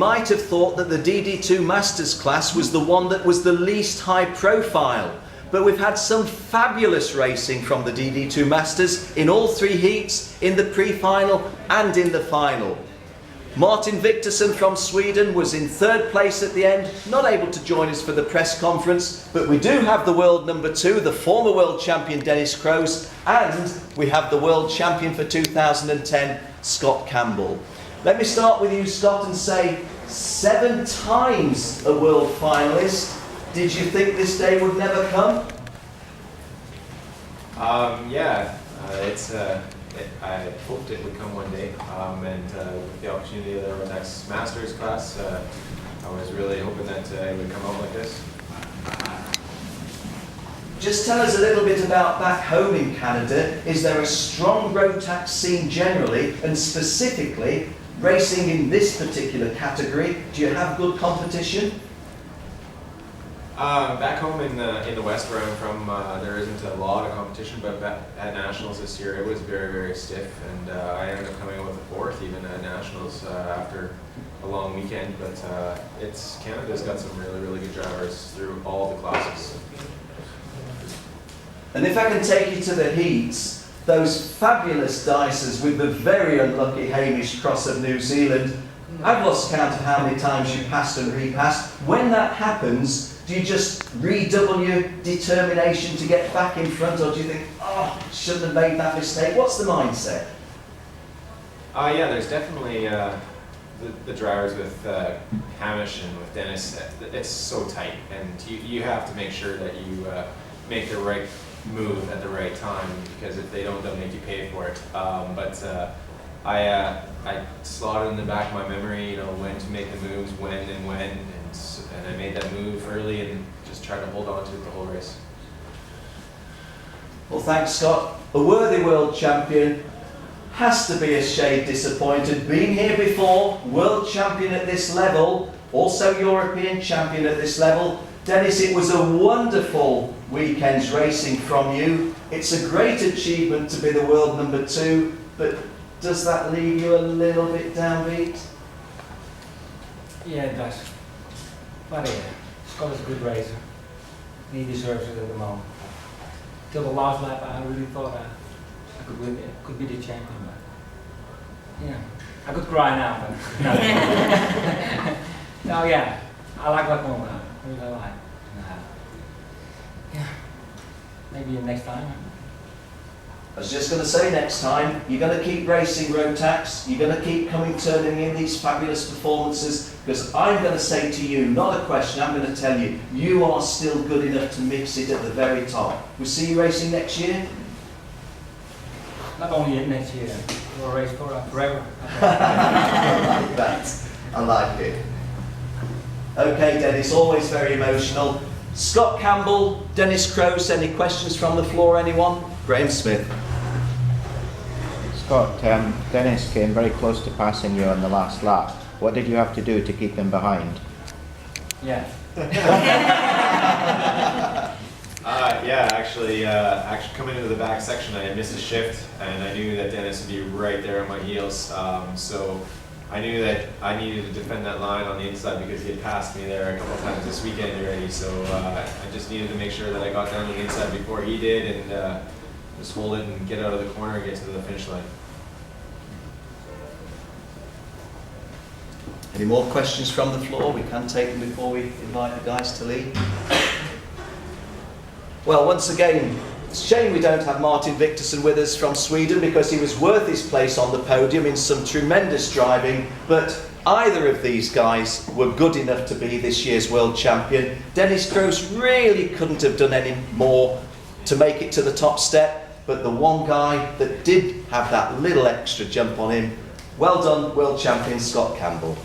might have thought that the DD2 Masters class was the one that was the least high profile. But we've had some fabulous racing from the DD2 Masters in all three heats, in the pre-final and in the final. Martin Victorson from Sweden was in third place at the end, not able to join us for the press conference, but we do have the world number 2, the former world champion Dennis Kroes, and we have the world champion for 2010, Scott Campbell. Let me start with you, Scott, and say 7 times a world finalist. Did you think this day would never come? I hoped it would come one day, with the opportunity of the Rotax Masters class, I was really hoping that it would come out like this. Just tell us a little bit about back home in Canada. Is there a strong Rotax scene generally, and specifically racing in this particular category? Do you have good competition? Back home in the West where I'm from, there isn't a lot of competition, but at Nationals this year it was very, very stiff, and I ended up coming out with a 4th even at Nationals after a long weekend. But Canada's got some really, really good drivers through all the classes. And if I can take you to the heats, those fabulous dices with the very unlucky Hamish Cross of New Zealand, I've lost count of how many times you passed and repassed. When that happens, do you just redouble your determination to get back in front, or do you think, oh, shouldn't have made that mistake? What's the mindset? Yeah, there's definitely the drivers with Hamish and with Dennis. It's so tight, and you have to make sure that you make the right move at the right time, because if they don't, they'll make you pay for it. I slotted in the back of my memory, when to make the moves, when, and I made that move early and just tried to hold on to it the whole race. Well, thanks, Scott. A worthy world champion. Has to be a shade disappointed. Been here before, world champion at this level, also European champion at this level. Dennis, it was a wonderful weekend's racing from you. It's a great achievement to be the world number 2, but does that leave you a little bit downbeat? Yeah, it does. But yeah, Scott is a good racer. He deserves it at the moment. Till the last lap, I really thought I could win it, could be the champion. But yeah, I could cry now, but no. No, yeah, I like that moment. I really like. Yeah, maybe next time. I was just going to say, next time, you're going to keep racing Rotax, you're going to keep turning in these fabulous performances, because I'm going to say to you, not a question, I'm going to tell you, you are still good enough to mix it at the very top. We'll see you racing next year? Not only next year, we'll race forever. I like that. I like it. Okay, Dennis, always very emotional. Scott Campbell, Dennis Kroes, any questions from the floor, anyone? Graham Smith. Scott, Dennis came very close to passing you on the last lap. What did you have to do to keep him behind? Yeah. Actually coming into the back section, I missed a shift, and I knew that Dennis would be right there on my heels. So I knew that I needed to defend that line on the inside, because he had passed me there a couple of times this weekend already. So I just needed to make sure that I got down the inside before he did, and just hold it and get out of the corner and get to the finish line. Any more questions from the floor? We can take them before we invite the guys to leave. Well, once again, it's a shame we don't have Martin Victorson with us from Sweden, because he was worth his place on the podium in some tremendous driving, but either of these guys were good enough to be this year's world champion. Dennis Kroes really couldn't have done any more to make it to the top step, but the one guy that did have that little extra jump on him, well done, world champion Scott Campbell.